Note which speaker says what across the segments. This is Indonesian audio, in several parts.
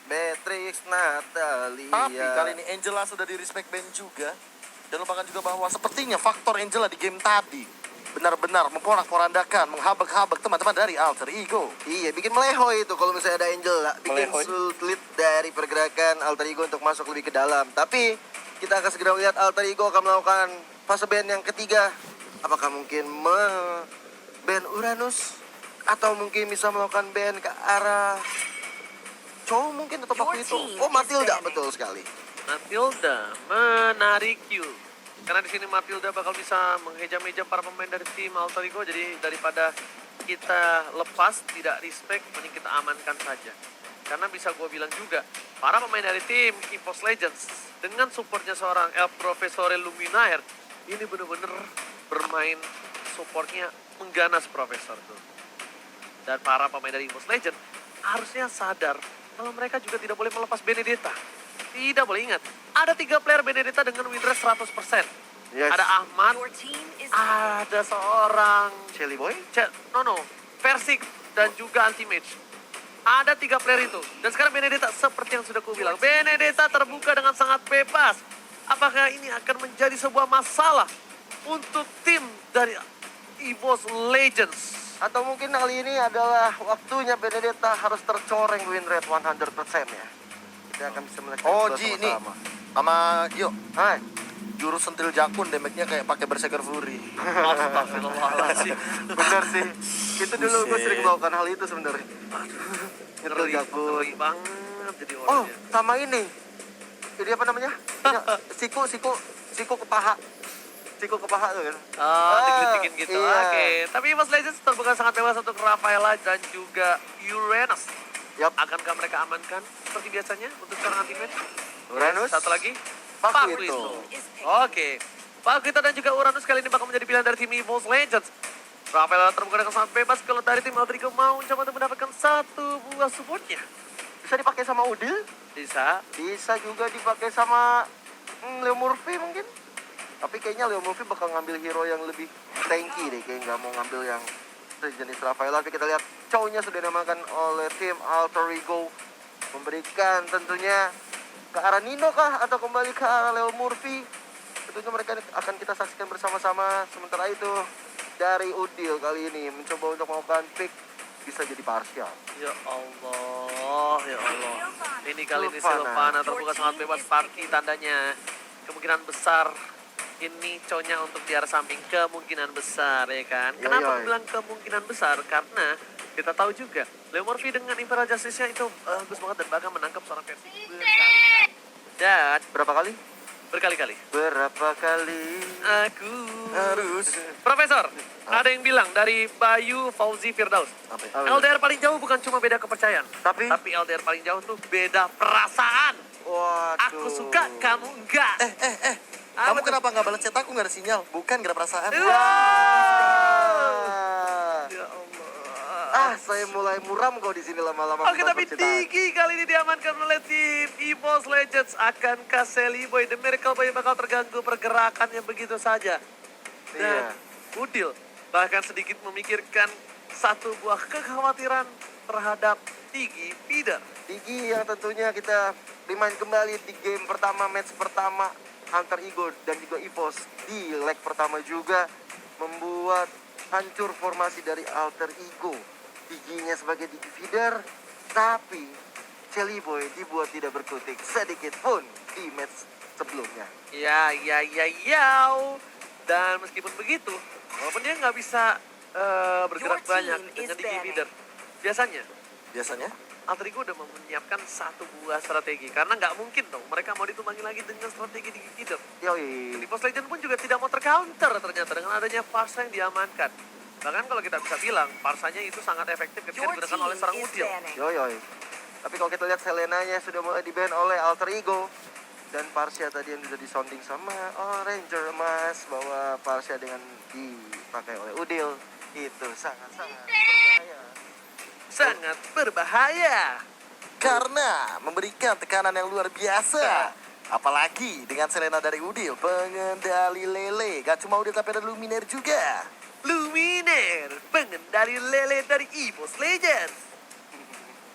Speaker 1: Beatrix Natalia.
Speaker 2: Tapi kali ini Angela sudah di respect ban juga. Dan lupakan juga bahwa sepertinya faktor Angela di game tadi benar-benar memporak-porandakan, menghabak-habak teman-teman dari Alter Ego.
Speaker 1: Iya, bikin melehoy itu kalau misalnya ada Angela. Bikin
Speaker 2: Melehoy.
Speaker 1: sulit dari pergerakan Alter Ego untuk masuk lebih ke dalam. Tapi kita akan segera melihat Alter Ego akan melakukan fase ban yang ketiga. Apakah mungkin ban Uranus? Atau mungkin bisa melakukan ban ke arah cowok mungkin atau waktu itu. Oh, Matilda, betul sekali.
Speaker 3: Matilda menarik Q. Karena di sini Matilda bakal bisa menghejam-hejam para pemain dari tim Alter Ego. Jadi daripada kita lepas, tidak respect, mending kita amankan saja. Karena bisa gue bilang juga, para pemain dari tim EVOS Legends dengan supportnya seorang El Profesore Luminaire, ini bener-bener bermain supportnya mengganas Profesor tuh. Dan para pemain dari EVOS Legends harusnya sadar kalau mereka juga tidak boleh melepas Benedetta. Tidak boleh, ingat, ada 3 player Benedetta dengan win rate 100%.
Speaker 1: Yes.
Speaker 3: Ada Ahmad, ada seorang
Speaker 1: Shelly Boy?
Speaker 3: Versik dan juga Anti-Mage. Ada 3 player itu. Dan sekarang Benedetta seperti yang sudah kubilang, Benedetta terbuka dengan sangat bebas. Apakah ini akan menjadi sebuah masalah untuk tim dari EVOS Legends?
Speaker 1: Atau mungkin kali ini adalah waktunya Benedetta harus tercoreng win rate 100% ya. Kita akan bisa melihat
Speaker 2: Oh,
Speaker 1: kedua
Speaker 2: Ji, nih
Speaker 1: sama-sama.
Speaker 2: sama Gio,
Speaker 1: Hai.
Speaker 2: jurus sentil jakun damage-nya kayak pakai Berserker Fury.
Speaker 3: Astagfirullahaladzim.
Speaker 1: Bener sih. Itu dulu gue
Speaker 2: Buset.
Speaker 1: sering melakukan hal itu sebenarnya. Nyetel jakun.
Speaker 3: Ngeri banget jadi
Speaker 1: Oh,
Speaker 3: orangnya.
Speaker 1: sama ini. Jadi apa namanya? Siku ke paha. Siku ke paha tuh kan.
Speaker 3: Oh, digelitikin gitu.
Speaker 1: Iya.
Speaker 3: Oke. Tapi EVOS Legends terbuka sangat bebas untuk Rafaela dan juga Uranus.
Speaker 1: Yap.
Speaker 3: Akankah mereka amankan seperti biasanya untuk seorang Anti-Mage?
Speaker 1: Uranus.
Speaker 3: Satu lagi.
Speaker 1: Pakuito.
Speaker 3: Oke. Pakuito dan juga Uranus kali ini bakal menjadi pilihan dari tim EVOS Legends. Rafaela terbuka dengan sangat bebas kalau dari tim Alter Ego mau mencoba untuk mendapatkan satu buah supportnya.
Speaker 1: Bisa dipakai sama Udil.
Speaker 3: Bisa.
Speaker 1: Bisa juga dipakai sama Leo Murphy mungkin. Tapi kayaknya Leo Murphy bakal ngambil hero yang lebih tanky deh. Kayak nggak mau ngambil yang sejenis Rafaela. Tapi kita lihat cowoknya sudah dinamakan oleh tim Alter Ego. Memberikan tentunya ke arah Nino kah? Atau kembali ke arah Leo Murphy? Tentunya mereka akan kita saksikan bersama-sama. Sementara itu dari Udil kali ini mencoba untuk melakukan pick. Bisa jadi partial.
Speaker 3: Ya Allah, ya Allah. Ini kali ini
Speaker 1: Silvana.
Speaker 3: Silvana terbuka sangat bebas party tandanya. Kemungkinan besar ini cowoknya untuk di arah samping, kemungkinan besar ya kan.
Speaker 1: Yoi,
Speaker 3: Kenapa
Speaker 1: yoi.
Speaker 3: bilang kemungkinan besar? Karena kita tahu juga Leo Murphy dengan Imperial Justice-nya itu bagus banget dan bahkan menangkap seorang versi berkali-kali. Dan
Speaker 1: Berapa kali?
Speaker 3: berkali-kali.
Speaker 1: Berapa kali
Speaker 3: Aku
Speaker 2: Harus.
Speaker 3: Profesor, ada yang bilang dari Bayu Fauzi Firdaus.
Speaker 2: Apa ya?
Speaker 1: Apa itu?
Speaker 3: LDR paling jauh bukan cuma beda kepercayaan,
Speaker 1: Tapi
Speaker 3: LDR paling jauh tuh beda perasaan.
Speaker 1: waduh.
Speaker 3: Aku suka, kamu enggak.
Speaker 2: Kamu kenapa nggak balas chat aku, nggak ada sinyal? Bukan, nggak ada perasaan.
Speaker 3: Ya Allah.
Speaker 1: Saya mulai muram kok di sini lama-lama.
Speaker 3: Oke, tapi Digi kali ini diamankan oleh tim EVOS Legends. Akankah Sally Boy, The Miracle Boy bakal terganggu pergerakannya begitu saja? Dan
Speaker 1: Iya.
Speaker 3: Udil bahkan sedikit memikirkan satu buah kekhawatiran terhadap Digi Feeder.
Speaker 1: Digi yang tentunya kita remind kembali di game pertama, match pertama Alter Ego dan juga EVOS di leg pertama juga membuat hancur formasi dari Alter Ego. Diginya sebagai Digi feeder, tapi Shelly Boy dibuat tidak berkutik sedikit pun di match sebelumnya.
Speaker 3: Ya. Dan meskipun begitu, walaupun dia nggak bisa bergerak banyak dengan Digi Feeder, biasanya Alter Ego udah menyiapkan satu buah strategi. Karena nggak mungkin dong mereka mau ditumbangi lagi dengan strategi Digi Feeder.
Speaker 1: Yoi.
Speaker 3: Di Post Legend pun juga tidak mau tercounter ternyata dengan adanya Farsa yang diamankan. Bahkan kalau kita bisa bilang, Farsanya itu sangat efektif ketika digunakan oleh seorang Udil.
Speaker 1: Yoi. Tapi kalau kita lihat Selenanya sudah mulai di-ban oleh Alter Ego. Dan Parsia tadi yang sudah disounding sama Ranger Emas bahwa Parsia dengan dipakai oleh Udil itu sangat-sangat berbahaya.
Speaker 3: Sangat berbahaya.
Speaker 2: Karena memberikan tekanan yang luar biasa. Apalagi dengan Selena dari Udil, pengendali lele. Gak cuma Udil tapi ada Luminaire juga.
Speaker 3: Luminaire, pengendali lele dari EVOS Legends.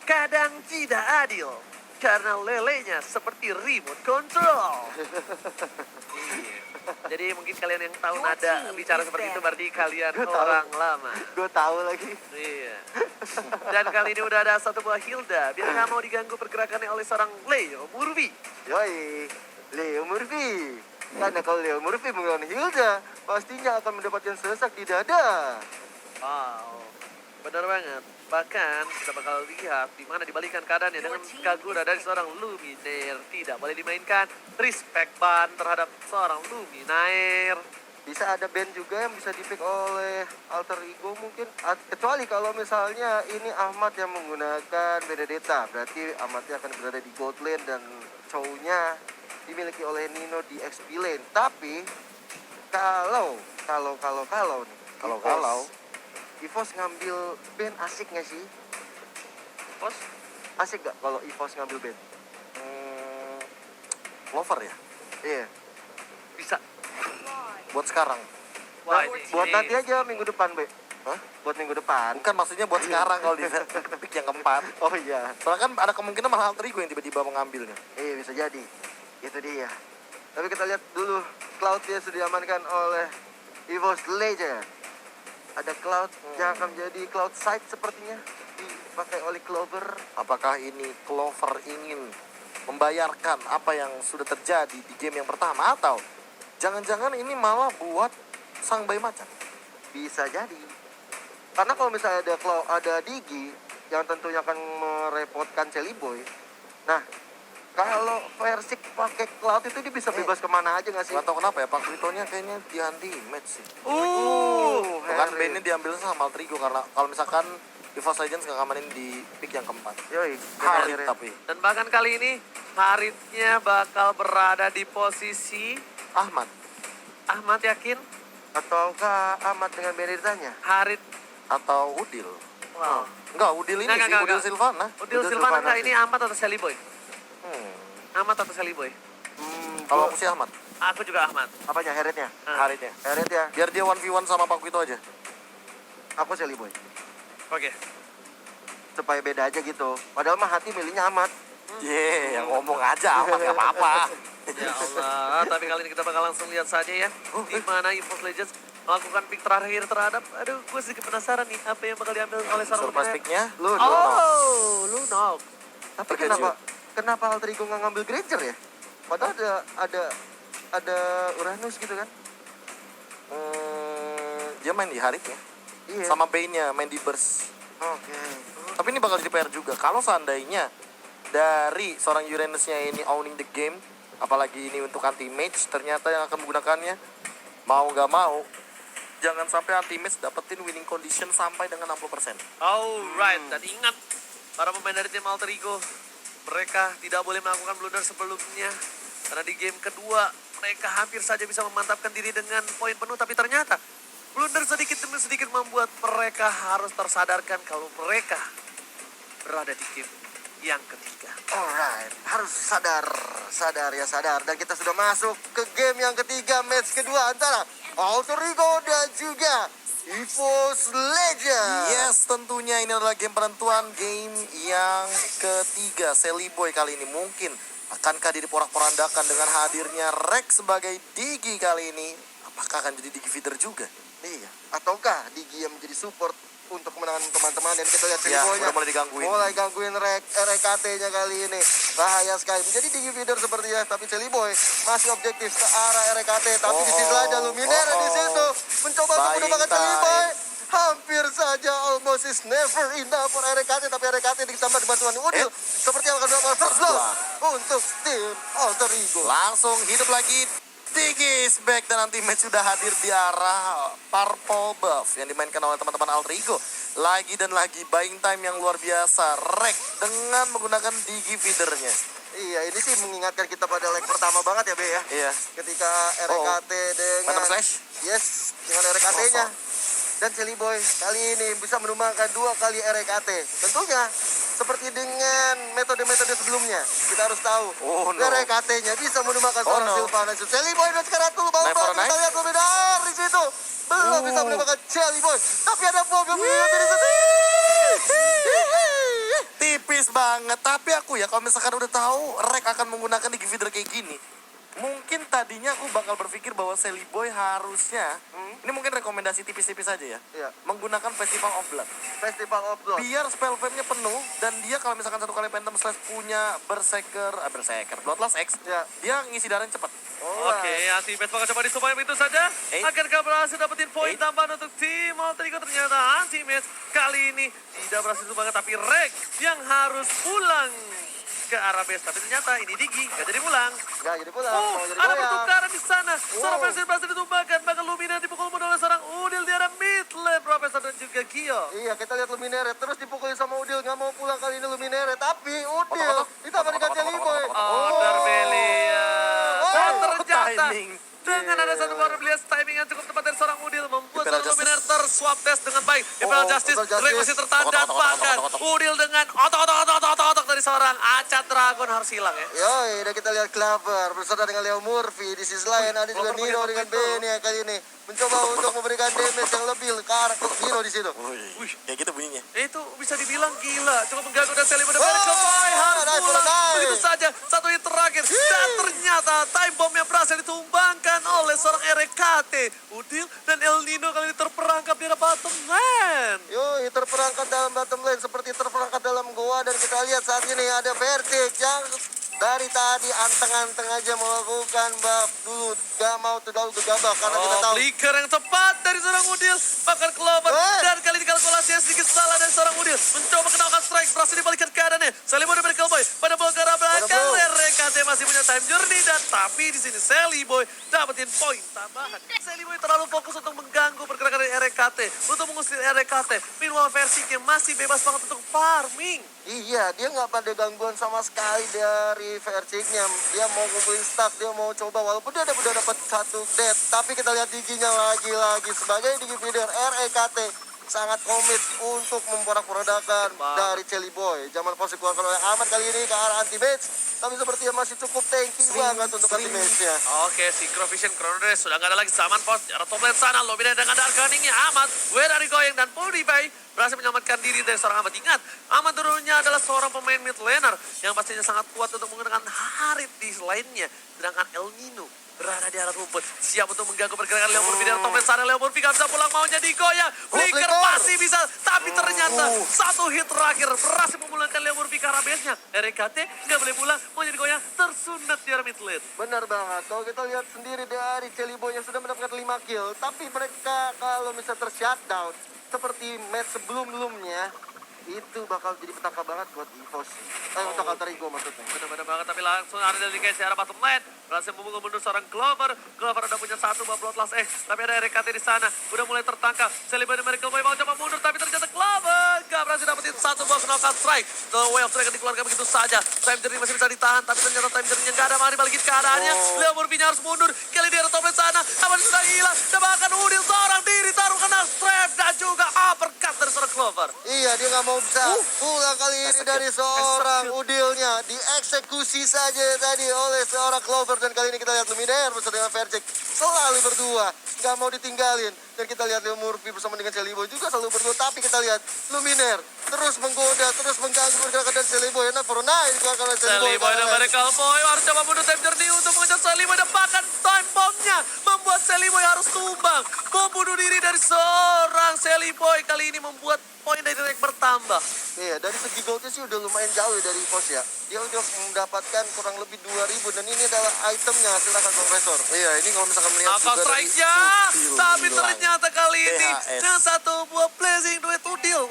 Speaker 3: Kadang tidak adil, karena lelenya seperti remote control. Iya. Jadi mungkin kalian yang tahu nada bicara seperti itu berarti kalian orang lama.
Speaker 1: Gue tahu lagi.
Speaker 3: Iya. Dan kali ini udah ada satu buah Hilda biar nggak mau diganggu pergerakannya oleh seorang Leo Murphy.
Speaker 1: Yoi, Leo Murphy. Karena kalau Leo Murphy menggunakan Hilda, pastinya akan mendapatkan sesak di dada.
Speaker 3: Wow, benar banget. Bahkan kita bakal lihat di mana dibalikan keadaannya dengan Kagura dari seorang Luminaire tidak boleh dimainkan. Respect ban terhadap seorang Luminaire.
Speaker 1: Bisa ada band juga yang bisa dipick oleh alter ego mungkin. Kecuali kalau misalnya ini Ahmad yang menggunakan Benedetta. Berarti Ahmadnya akan berada di gold lane dan Chow-nya dimiliki oleh Nino di XP lane. Tapi kalau nih.
Speaker 2: Kalau.
Speaker 1: EVOS ngambil band asik nggak sih?
Speaker 3: Bos,
Speaker 1: Asik nggak kalau EVOS ngambil band?
Speaker 2: Clover ya?
Speaker 1: Iya.
Speaker 3: bisa.
Speaker 2: Buat sekarang.
Speaker 3: Wah, ini.
Speaker 1: Buat nanti aja minggu depan, Be.
Speaker 2: Hah?
Speaker 1: Buat minggu depan.
Speaker 2: Bukan maksudnya buat sekarang kalau di pick yang keempat.
Speaker 1: Oh iya.
Speaker 2: Soalnya kan ada kemungkinan malah alter ego yang tiba-tiba mengambilnya.
Speaker 1: Iya bisa jadi. Itu dia. Tapi kita lihat dulu Cloud yang sudah diamankan oleh EVOS Legend. Ada Cloud yang akan menjadi Cloud Side sepertinya dipakai oleh Clover.
Speaker 2: Apakah ini Clover ingin membayarkan apa yang sudah terjadi di game yang pertama atau jangan-jangan ini malah buat sang bayi macan?
Speaker 1: Bisa jadi. Karena kalau misalnya ada Digi yang tentunya akan merepotkan Celi Boy. Nah, kalau Versik pakai Cloud itu dia bisa bebas kemana aja nggak sih?
Speaker 2: Gak tau kenapa ya, Pak Kritonya kayaknya di match sih. Bukan
Speaker 1: Harry.
Speaker 2: bandnya diambil sama Altrigo karena kalau misalkan EVOS Legends gak ngamanin di pick yang keempat.
Speaker 1: Yoi,
Speaker 2: Harit
Speaker 1: bener.
Speaker 2: tapi
Speaker 3: Dan bahkan kali ini Haritnya bakal berada di posisi
Speaker 2: Ahmad
Speaker 3: Ahmad yakin
Speaker 1: Ataukah Ahmad dengan Benedettanya?
Speaker 3: Harit.
Speaker 2: atau Udil.
Speaker 3: Wow.
Speaker 2: Enggak, Udil ini
Speaker 3: Enggak,
Speaker 2: sih, Udil
Speaker 3: enggak.
Speaker 2: Silvana.
Speaker 3: Udil
Speaker 1: Udil
Speaker 3: Silvana
Speaker 1: Silvana
Speaker 3: kah ini Ahmad atau Sally Boy? Ahmad atau Sally Boy?
Speaker 2: Kalau aku sih Ahmad,
Speaker 3: Aku juga Ahmad.
Speaker 1: Apanya? Heretnya?
Speaker 2: Haritnya.
Speaker 1: Heret ya?
Speaker 2: Biar dia 1v1 sama Pak Krito aja.
Speaker 1: Aku Sally Boy.
Speaker 3: Oke.
Speaker 1: Supaya beda aja gitu. Padahal mah hati milihnya Ahmad.
Speaker 2: Yang ngomong aja Ahmad gak apa-apa.
Speaker 3: Ya Allah, tapi kali ini kita bakal langsung lihat saja ya di mana EVOS Legends melakukan pick terakhir terhadap, aduh gue sedikit penasaran nih apa yang bakal diambil oleh seorang
Speaker 2: Surprise
Speaker 3: Luminaire.
Speaker 2: picknya,
Speaker 1: Lu
Speaker 3: Oh, Lunok.
Speaker 1: Tapi
Speaker 2: Terkejut.
Speaker 1: kenapa Alter Ego nggak ngambil Granger ya? Padahal ada Uranus gitu kan?
Speaker 2: dia main di Haritnya.
Speaker 1: Iya.
Speaker 2: Sama Bane-nya main di Burst.
Speaker 1: Oke.
Speaker 2: Tapi ini bakal jadi PR juga. Kalau seandainya dari seorang Uranus-nya ini owning the game, apalagi ini untuk anti-mage, ternyata yang akan menggunakannya, mau gak mau, jangan sampai anti-mage dapetin winning condition sampai dengan 60%.
Speaker 3: Alright, dan ingat para pemain dari tim Alter Ego, mereka tidak boleh melakukan blunder sebelumnya. Karena di game kedua, mereka hampir saja bisa memantapkan diri dengan poin penuh, tapi ternyata blunder sedikit demi sedikit membuat mereka harus tersadarkan kalau mereka berada di game yang ketiga.
Speaker 1: Alright, harus sadar dan kita sudah masuk ke game yang ketiga, match kedua antara Alter Ego dan juga EVOS Legends.
Speaker 2: Yes, tentunya ini adalah game penentuan, game yang ketiga. Sally Boy kali ini mungkin akankah diporak-porandakan dengan hadirnya Rex sebagai Digi kali ini? Apakah akan jadi Digi feeder juga?
Speaker 1: Iya, ataukah Digi yang menjadi support untuk kemenangan teman-teman, dan kita lihat
Speaker 2: Ya,
Speaker 1: Boy-nya
Speaker 2: udah mulai digangguin.
Speaker 1: mulai gangguin RKT-nya kali ini. Bahaya sekali. Menjadi Digi feeder sepertinya, tapi Sally Boy masih objektif ke arah RKT, tapi di sisi lain ada Luminaire di situ mencoba untuk
Speaker 2: Buying
Speaker 1: mendapatkan Sally
Speaker 2: time.
Speaker 1: Boy. Hampir saja almost is never enough for RKT, tapi RKT ditambah dibantuan Udil seperti yang akan dilakukan first blood untuk tim Alter Ego.
Speaker 2: Langsung hidup lagi. Digi is back dan anti-match sudah hadir di arah purple buff yang dimainkan oleh teman-teman Alter Ego. Lagi dan lagi buying time yang luar biasa. Rek dengan menggunakan Digi feedernya.
Speaker 1: Iya, ini sih mengingatkan kita pada leg pertama banget ya, Be ya.
Speaker 2: Iya.
Speaker 1: Ketika RKT dengan
Speaker 2: Phantom Slash?
Speaker 1: Yes, dengan RKT-nya. Dan Sally Boy kali ini bisa menumbangkan 2 kali RKT. Tentunya seperti dengan metode-metode sebelumnya, kita harus tahu RKT-nya bisa menumbangkan seorang Silvana. Sally Boy dan sekarang tuh bawah kita lihat lebih dari situ. Belum bisa menumbangkan Sally Boy, tapi ada Bob yang melihat dari situ.
Speaker 2: tipis banget. Tapi aku ya kalau misalkan udah tahu Rek akan menggunakan di feeder kayak gini, mungkin tadinya aku bakal berpikir bahwa Sally Boy harusnya, ini mungkin rekomendasi tipis-tipis aja ya,
Speaker 1: Iya.
Speaker 2: menggunakan Festival of Blood.
Speaker 1: Festival of Blood.
Speaker 2: Biar spell fame-nya penuh, dan dia kalau misalkan satu kali Phantom Slash punya Berserker, Bloodlust X,
Speaker 1: Ya.
Speaker 2: dia ngisi darahnya cepat.
Speaker 3: Oke, Anti-Match bakal coba disupport itu saja. Akankah berhasil dapetin poin tambahan untuk tim Alter Ego? Ternyata Anti-Match kali ini tidak berhasil banget, tapi Rek yang harus pulang ke arah base. Tapi ternyata ini Digi gak jadi pulang.
Speaker 1: Nggak jadi pulang,
Speaker 3: Oh,
Speaker 1: mau jadi
Speaker 3: ada
Speaker 1: goyang.
Speaker 3: pertukaran di sana. Seorang
Speaker 1: Wow.
Speaker 3: Presiden berhasil ditumbangkan. Bahkan Lumina dipukul mundur oleh seorang Udil di arah mid lane. Profesor dan juga Gio.
Speaker 1: Iya, kita lihat Luminere terus dipukulin sama Udil, nggak mau pulang kali ini Luminere, tapi Udil
Speaker 2: Otak-otak.
Speaker 1: ditambah dengan Jelly Boy.
Speaker 3: Order Belia. Dan
Speaker 1: Oh,
Speaker 3: ternyata
Speaker 2: timing.
Speaker 3: dengan ada satu Order Belia timing yang cukup tepat dari seorang Udil membuat
Speaker 2: Imperial
Speaker 3: seorang Luminer
Speaker 2: Justice.
Speaker 3: terswap test dengan baik. Imperial Justice,
Speaker 1: Imperial
Speaker 3: Drake
Speaker 1: Justice.
Speaker 3: masih tertanda bahkan Udil dengan otak dari seorang Acat Dragon harus hilang ya.
Speaker 1: Yoi, dan kita lihat Clover bersama dengan Leo Murphy di sisi lain, ada juga
Speaker 3: Clover
Speaker 1: Nino
Speaker 3: pakai
Speaker 1: dengan
Speaker 3: begitu.
Speaker 1: Benny yang kali ini mencoba untuk memberikan damage yang lebih ke arah ke Nino di situ.
Speaker 2: Wih, kayak gitu bunyinya.
Speaker 3: Itu bisa dibilang gila. Cukup mengganggu dan Sally pada
Speaker 1: Oh,
Speaker 3: balik ke Boy. Harus
Speaker 1: nice,
Speaker 3: pulang.
Speaker 1: nice.
Speaker 3: Begitu saja. Satu hit terakhir. Dan ternyata time bomb yang berhasil ditumbangkan oleh seorang RKT. Udil dan El Nino kali ini terperangkap di arah bottom lane.
Speaker 1: Yoi, terperangkap dalam bottom lane seperti terperangkap dalam goa, dan kita lihat saat ini ada Vertic yang dari tadi anteng-anteng aja melakukan buff dulu, gak mau terlalu gegabah karena kita tahu.
Speaker 3: Flicker yang tepat dari seorang Udil. Bahkan Clover. Dan kali ini kalkulasinya sedikit salah dari seorang Udil. Mencoba kenakan strike. Berhasil dibalikan keadaannya. Sally Boy dari Cowboy. Pada bola ke arah belakang.
Speaker 1: Bro.
Speaker 3: RKT masih punya time journey. Dan tapi di sini Sally Boy dapetin poin tambahan. Sally Boy terlalu fokus untuk mengganggu pergerakan dari RKT. Untuk mengusir RKT. Meanwhile Versinya masih bebas banget untuk farming.
Speaker 1: Iya, dia nggak pada gangguan sama sekali dari Verciknya. Dia mau kumpulin stack, dia mau coba walaupun dia udah dapat satu death. Tapi kita lihat Diginya lagi-lagi sebagai Digi feeder REKT sangat komit untuk memporak-porandakan dari Jelly Boy. Zaman pos dikeluarkan oleh Ahmad kali ini ke arah anti-match, tapi sepertinya masih cukup tanky banget untuk anti-match-nya.
Speaker 3: Oke, Synchro Vision Chronodes sudah nggak ada lagi zaman pos. Di arah top lane sana, Lobby dengan Dark Cunning-nya Ahmad. Dari Goyang dan Purify berhasil menyelamatkan diri dari seorang Ahmad. Ingat, Ahmad dulunya adalah seorang pemain mid laner yang pastinya sangat kuat untuk menggunakan Harit di lainnya. Sedangkan El Nino berada di arah rumput, siap untuk mengganggu pergerakan Leo Murphy dari top lane sana. Leo Murphy gak bisa pulang, maunya digoyang. Flicker
Speaker 1: Flicker.
Speaker 3: masih bisa, tapi ternyata satu hit terakhir berhasil memulangkan Leo Murphy ke arah base-nya. RKT nggak boleh pulang, maunya digoyang, tersunat di arah mid lane.
Speaker 1: Benar banget, kalau kita lihat sendiri dari Jelly Boy yang sudah mendapatkan 5 kill, tapi mereka kalau misalnya ter-shutdown seperti match sebelum-sebelumnya, itu bakal jadi petaka banget buat EVOS. Untuk Alter Ego maksudnya.
Speaker 3: Benar-benar banget, tapi langsung ada dari guys di arah bottom lane. Berhasil memukul mundur seorang Clover. Clover udah punya satu buah Bloodlust tapi ada RKT di sana. Udah mulai tertangkap. Sally Boy dan Miracle Boy mau coba mundur, tapi ternyata Clover gak berhasil dapetin satu buah knockout strike. The Way of Strike dikeluarkan begitu saja. Time journey masih bisa ditahan, tapi ternyata time journey-nya gak ada. Mari balikin keadaannya. Leo Murphy-nya harus mundur. Kali di arah top lane sana. Aman sudah hilang. Dan bahkan Udil seorang diri taruh kena strap dan juga uppercut dari seorang Clover.
Speaker 1: Iya, dia nggak mau bisa pulang kali ini dari seorang Udilnya. Dieksekusi saja tadi oleh seorang Clover, dan kali ini kita lihat Luminaire bersama dengan Vercik selalu berdua, nggak mau ditinggalin. Dan kita lihat Leo Murphy bersama dengan Jelly Boy juga selalu berdua, tapi kita lihat Luminaire terus menggoda, terus mengganggu pergerakan dari Jelly Boy. Nah, for nice dikeluarkan oleh Jelly
Speaker 3: Sally
Speaker 1: Boy.
Speaker 3: Boy dan Miracle Boy harus coba mundur time journey untuk mengejar Sally Boy, dan bahkan time bomb-nya membuat Sally Boy harus tumbang. Membunuh diri dari seorang Sally Boy kali ini membuat poin dari Drake bertambah.
Speaker 1: Iya, dari segi goldnya sih udah lumayan jauh ya dari EVOS ya. Dia udah mendapatkan kurang lebih 2.000, dan ini adalah itemnya, silakan kompresor.
Speaker 2: Iya, ini kalau misalkan melihat
Speaker 3: Knockout
Speaker 2: juga dari
Speaker 3: strike-nya, tapi ternyata kali ini
Speaker 2: BHS.
Speaker 3: dengan satu buah blazing duet Udil,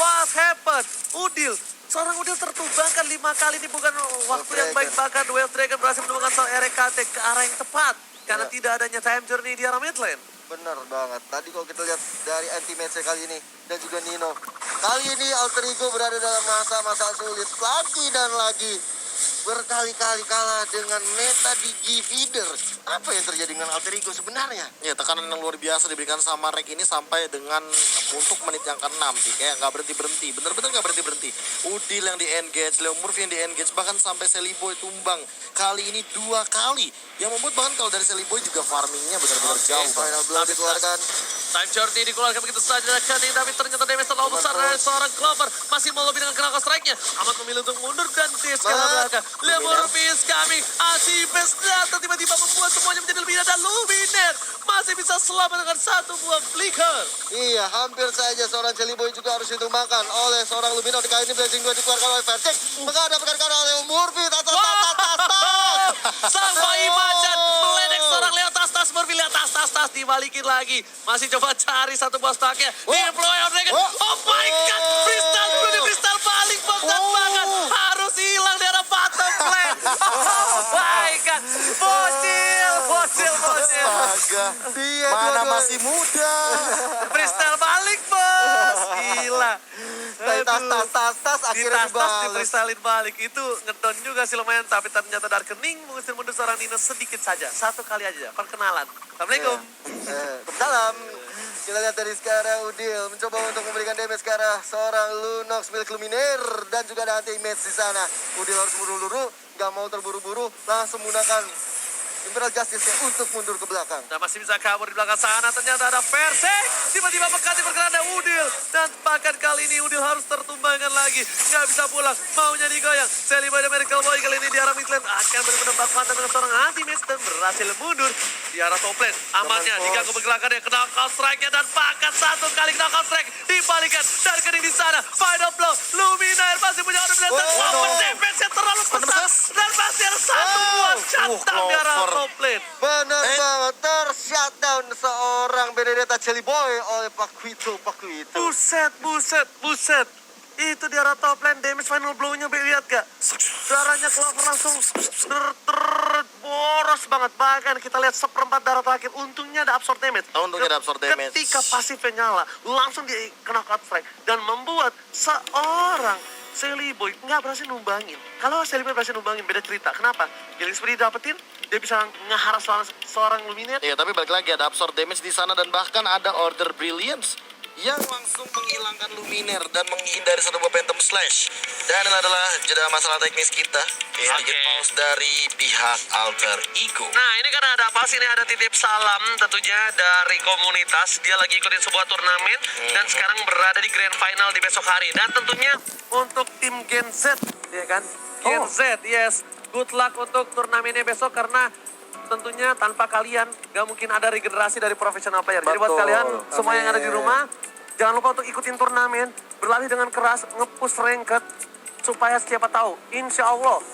Speaker 3: what happened? Udil, seorang Udil tertumbangkan 5 kali, ini bukan waktu yang baik, bahkan Duel Dragon berhasil menemukan seorang RKT ke arah yang tepat. Karena
Speaker 1: Ya.
Speaker 3: tidak adanya time journey di arah mid lane.
Speaker 1: Benar banget. Tadi kalau kita lihat dari anti-match kali ini dan juga Nino, kali ini Alter Ego berada dalam masa-masa sulit lagi dan lagi. berkali-kali kalah dengan meta Digi Feeder. Apa yang terjadi dengan Alter Ego sebenarnya?
Speaker 2: Ya, tekanan yang luar biasa diberikan sama Rek ini sampai dengan untuk menit yang ke-6 sih. Kayak nggak berhenti-berhenti. Bener-bener nggak berhenti-berhenti. Udil yang di-engage, Leo Murphy yang di-engage. Bahkan sampai Selly Boy tumbang. Kali ini 2 kali. Yang membuat bahkan kalau dari Selly Boy juga farmingnya benar-benar jauh.
Speaker 1: Final blow dikeluarkan.
Speaker 3: Time Journey dikeluarkan begitu saja dari Kening, tapi ternyata damage terlalu besar dari seorang Clover. Masih mau lebih dengan Knuckle Strike-nya. Amat memilih untuk mundur dan dia skala belakang. Leo Murphy is coming. Asipes datang tiba-tiba membuat semuanya menjadi lebih dan Luminer masih bisa selamat dengan 1 buah flicker.
Speaker 1: Iya, hampir saja seorang Jelly Boy juga harus ditumbangkan oleh seorang Lumino. Kali ini Blazing 2 dikeluarkan oleh Vertic. Menghadapkan ke arah Leo Murphy.
Speaker 3: Sang bayi macan meledek seorang Leo tas Murphy. Lihat tas dibalikin lagi. Masih coba cari 1 buah stacknya. Deploy on Dragon. Oh my god, Crystal balik banget. Harus hilang dari bottom lane. Oh my god, bocil.
Speaker 2: Astaga.
Speaker 1: Dia
Speaker 2: Mana
Speaker 1: dua-dua.
Speaker 2: masih muda.
Speaker 3: Crystal balik bos. Gila.
Speaker 1: Dari tas akhirnya
Speaker 3: Di
Speaker 1: dibales.
Speaker 3: freestylein balik itu ngedon juga sih lumayan, tapi ternyata Darkening mengusir mundur seorang Nino sedikit saja, 1 kali aja perkenalan. Assalamualaikum.
Speaker 1: Salam. Kita lihat dari sekarang Udil mencoba untuk memberikan damage ke arah seorang Lunox milik Luminer dan juga ada anti-image di sana. Udil harus buru-buru, nggak mau terburu-buru, langsung menggunakan Imperial Justice-nya untuk mundur ke belakang.
Speaker 3: Dan masih bisa kabur di belakang sana, ternyata ada Verse. Tiba-tiba mengganti pergerakan Udil. Dan bahkan kali ini Udil harus tertumbangkan lagi. Nggak bisa pulang, maunya digoyang. Selly Boy dan Miracle Boy kali ini di arah midlane akan benar-benar baku dengan seorang anti-match dan berhasil mundur di arah top lane. Amannya diganggu pergerakannya, Knuckle Strike-nya dan bahkan 1 kali Knuckle Strike dibalikan. Darkening di sana, final blow. Luminaire masih punya order dan defense-nya terlalu besar. Dan masih ada 1 buah shutdown di arah top lane.
Speaker 1: Benar banget, ter-shutdown seorang Benedetta Jelly Boy oleh Paquito.
Speaker 3: Buset. Itu di arah top lane, damage final blow-nya lihat gak? Darahnya Clover langsung boros banget. Bahkan kita lihat 1/4 darah terakhir, untungnya ada absorb damage.
Speaker 2: Untungnya ada absorb damage.
Speaker 3: Ketika pasifnya nyala, langsung dia kena cut strike. Dan membuat seorang Selly Boy nggak berhasil numbangin. Kalau Selly Boy berhasil numbangin, beda cerita. Kenapa? Killing spree dapetin, dia bisa ngeharas seorang Luminaire.
Speaker 2: Iya, tapi balik lagi ada absorb damage di sana dan bahkan ada order brilliance yang langsung menghilangkan Luminer dan menghindari 1 buah Phantom Slash. Dan ini adalah jeda masalah teknis kita. Sedikit pause dari pihak Alter Ego.
Speaker 3: Nah, ini kan ada apa sih? Ini ada titip salam tentunya dari komunitas. Dia lagi ikutin sebuah turnamen dan sekarang berada di grand final di besok hari. Dan tentunya untuk tim Gen Z, ya kan? Gen Z, yes. Good luck untuk turnamennya besok karena tentunya tanpa kalian gak mungkin ada regenerasi dari profesional player. Jadi buat
Speaker 2: Betul.
Speaker 3: kalian semua yang ada di
Speaker 1: Amin.
Speaker 3: rumah, jangan lupa untuk ikutin turnamen, berlatih dengan keras, nge-push ranked supaya siapa tahu, insya Allah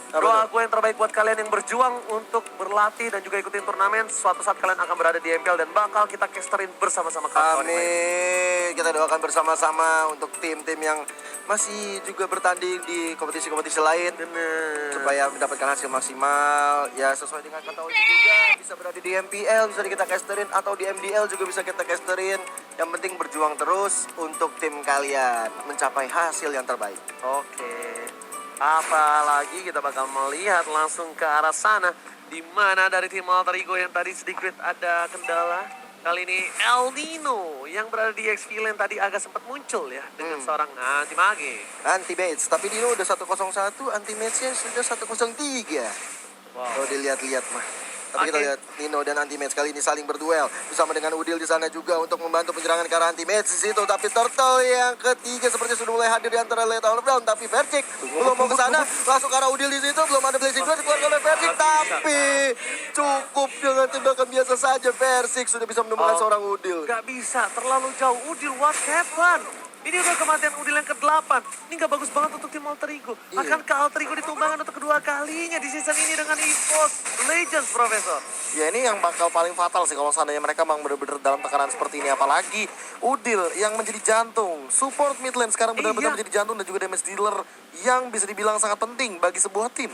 Speaker 3: doa gue yang terbaik buat kalian yang berjuang untuk berlatih dan juga ikutin turnamen. Suatu saat kalian akan berada di MPL dan bakal kita casterin bersama-sama kawan-kawan yang lain.
Speaker 1: Amin. Kita doakan bersama-sama untuk tim-tim yang masih juga bertanding di kompetisi-kompetisi lain.
Speaker 3: Bener.
Speaker 1: Supaya mendapatkan hasil maksimal. Ya sesuai dengan kata Oli juga. Bisa berada di MPL, bisa kita casterin. Atau di MDL juga bisa kita casterin. Yang penting berjuang terus untuk tim kalian. Mencapai hasil yang terbaik.
Speaker 3: Oke. Apalagi kita bakal melihat langsung ke arah sana. Di mana dari tim Alter Ego yang tadi sedikit ada kendala. Kali ini El Nino yang berada di XP Lane tadi agak sempat muncul ya. Dengan seorang anti-mage.
Speaker 1: Anti-match. Tapi Dino udah 101, anti-matchnya sudah 103.
Speaker 3: Wow.
Speaker 1: Kalau dilihat-lihat mah. Tapi kita
Speaker 3: Oke.
Speaker 1: lihat Nino dan anti-match kali ini saling berduel bersama dengan Udil di sana juga untuk membantu penyerangan ke arah anti-match di situ. Tapi Turtle yang ketiga seperti sudah mulai hadir di antara Lethal Down. Tapi Vercik belum mau ke sana, langsung ke arah Udil di situ. Belum ada Blazing 2 dikeluarkan oleh Vercik. Tapi cukup dengan tembakan biasa saja. Vercik sudah bisa menemukan seorang Udil.
Speaker 3: Gak bisa, terlalu jauh. Udil, what happened? Ini udah kematian Udil yang ke-8. Ini gak bagus banget untuk tim Alter Ego. Akankah Alter Ego ditumbangkan untuk kedua kalinya di season ini dengan EVOS Legends, Profesor?
Speaker 2: Ya, ini yang bakal paling fatal sih kalau seandainya mereka memang benar-benar dalam tekanan seperti ini. Apalagi Udil yang menjadi jantung. Support mid lane sekarang benar-benar menjadi jantung dan juga damage dealer yang bisa dibilang sangat penting bagi sebuah tim.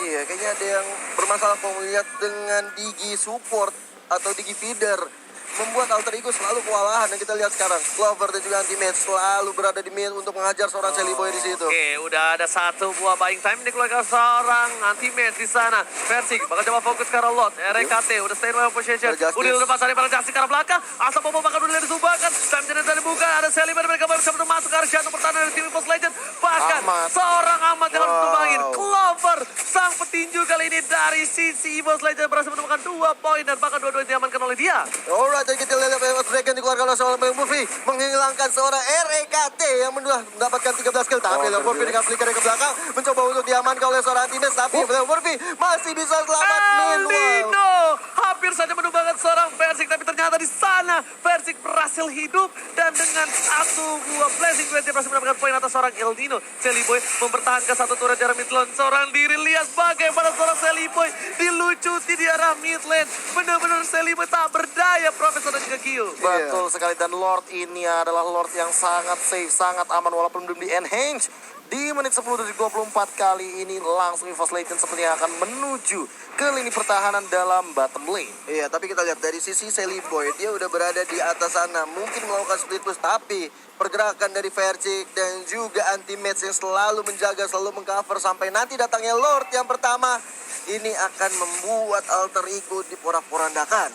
Speaker 1: Iya, kayaknya ada yang bermasalah kalau melihat dengan Digi support atau Digi feeder. membuat Alter Ego selalu kewalahan. Dan kita lihat sekarang, Clover dan juga Anti-Mage selalu berada di mid untuk mengajar seorang Sally Boy di situ.
Speaker 3: Oke, udah ada satu buah buying time dikeluarkan seorang anti-match di sana. Versik bakal coba fokus ke arah lot. RKT udah stay well position.
Speaker 1: Ada Justice.
Speaker 3: Udah lepas dari para Justice ke arah belakang. Asal Bobo bakal udah disumbangkan. Time dari buka. Ada Sally Boy mereka baru bisa masuk ke arah jantung pertahanan dari tim Evos Legend. Bahkan
Speaker 2: Ahmad.
Speaker 3: seorang Ahmad yang harus
Speaker 1: Wow.
Speaker 3: ditumbangin. Clover sang petinju kali ini dari sisi Evos Legend berhasil menemukan 2 poin dan bahkan dua-duanya diamankan oleh dia.
Speaker 1: Alright, dan kita lihat Dragon dikeluarkan oleh seorang Leo Murphy menghilangkan seorang REKT yang mendapatkan 13 kill. Tapi Leo Murphy dengan flicker ke belakang mencoba untuk diamankan oleh seorang Anti-Mage. Tapi Leo Murphy masih bisa selamat. Meanwhile,
Speaker 3: Elino hampir saja menumbangkan seorang Versik, tapi ternyata di sana Versik berhasil hidup dan dengan satu buah blessing dia berhasil mendapatkan poin atas seorang Eldino. Sally Boy mempertahankan satu turret di arah mid lane. Seorang diri lihat bagaimana seorang Sally Boy dilucuti di arah mid lane. Benar-benar Sally Boy tak berdaya, Profesor dan juga Gio.
Speaker 2: Betul sekali, dan Lord ini adalah Lord yang sangat safe, sangat aman walaupun belum di enhance. Di menit 10 dari 24 kali ini langsung Evos Legend sepertinya akan menuju ke lini pertahanan dalam bottom lane.
Speaker 1: iya, tapi kita lihat dari sisi Sally Boy, dia udah berada di atas sana. Mungkin melakukan split push, tapi pergerakan dari Versik dan juga Anti-Mage yang selalu menjaga, selalu mengcover sampai nanti datangnya Lord yang pertama. Ini akan membuat Alter Ego diporak-porandakan.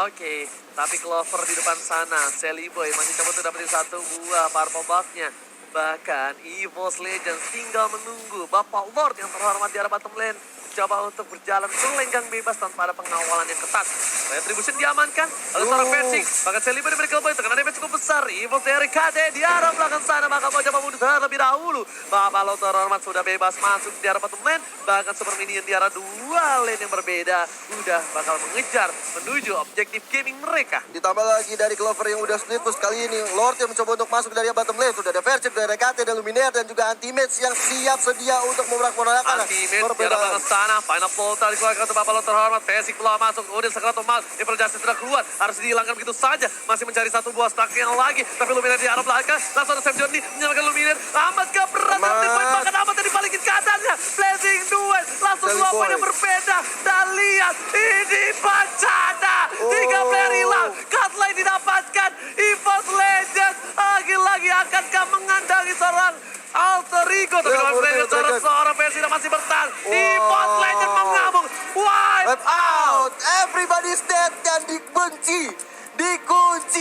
Speaker 3: Oke, tapi Clover di depan sana. Sally Boy masih coba untuk dapetin satu buah purple buff-nya. Bahkan Evos Legends tinggal menunggu Bapak Lord yang terhormat di arah bottom lane coba untuk berjalan melenggang bebas tanpa ada pengawalan yang ketat. Retribution diamankan oleh seorang Versik. Bahkan Sally Boy diberi boy terkena damage cukup besar. Evos dari KD di arah belakang sana maka mau coba mundur terlebih dahulu. Bapak Lord terhormat sudah bebas masuk di arah bottom lane. Bahkan Super Minion di arah dua lane yang berbeda udah bakal mengejar menuju objektif gaming mereka.
Speaker 1: Ditambah lagi dari Clover yang udah split push kali ini. Lord yang mencoba untuk masuk dari bottom lane. Sudah ada Versik, dari RKT, dan Luminaire, dan juga Anti-Mage yang siap sedia untuk memorak-porandakan
Speaker 3: Anti-Mage di arah belakang sana. Final Volta dikeluarkan untuk Bapak Lord terhormat. Versik belum masuk. Udin segera Tomal. Evil Justice sudah keluar. Harus dihilangkan begitu saja. Masih mencari satu buah stack yang lagi. Tapi Luminaire di arah belakang. Langsung ada Sam Johnny menyalakan Luminaire. Ahmad gak berat. Bahkan Ahmad yang dibalikin keadaannya. Blazing duel. Langsung
Speaker 1: Sally
Speaker 3: dua
Speaker 1: Boy.
Speaker 3: poin yang berbeda. Dan lihat. Ini bencana. 3 player hilang. Cutline didapatkan. Evos Legends. Lagi-lagi akankah mengandangi seorang Alter Ego, tapi
Speaker 1: Ya,
Speaker 3: dalam
Speaker 1: Murphy,
Speaker 3: seorang versi masih bertahan. Evos Legends mengamuk. Wipe
Speaker 1: Wipe out. Everybody's dead dan dikunci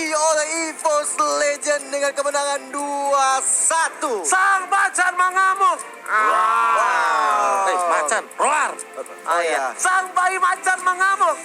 Speaker 1: oleh Evos Legend dengan kemenangan 2-1.
Speaker 3: Sang macan mengamuk.
Speaker 2: Macan, roar.
Speaker 1: Oh iya.
Speaker 3: Sang bayi macan mengamuk.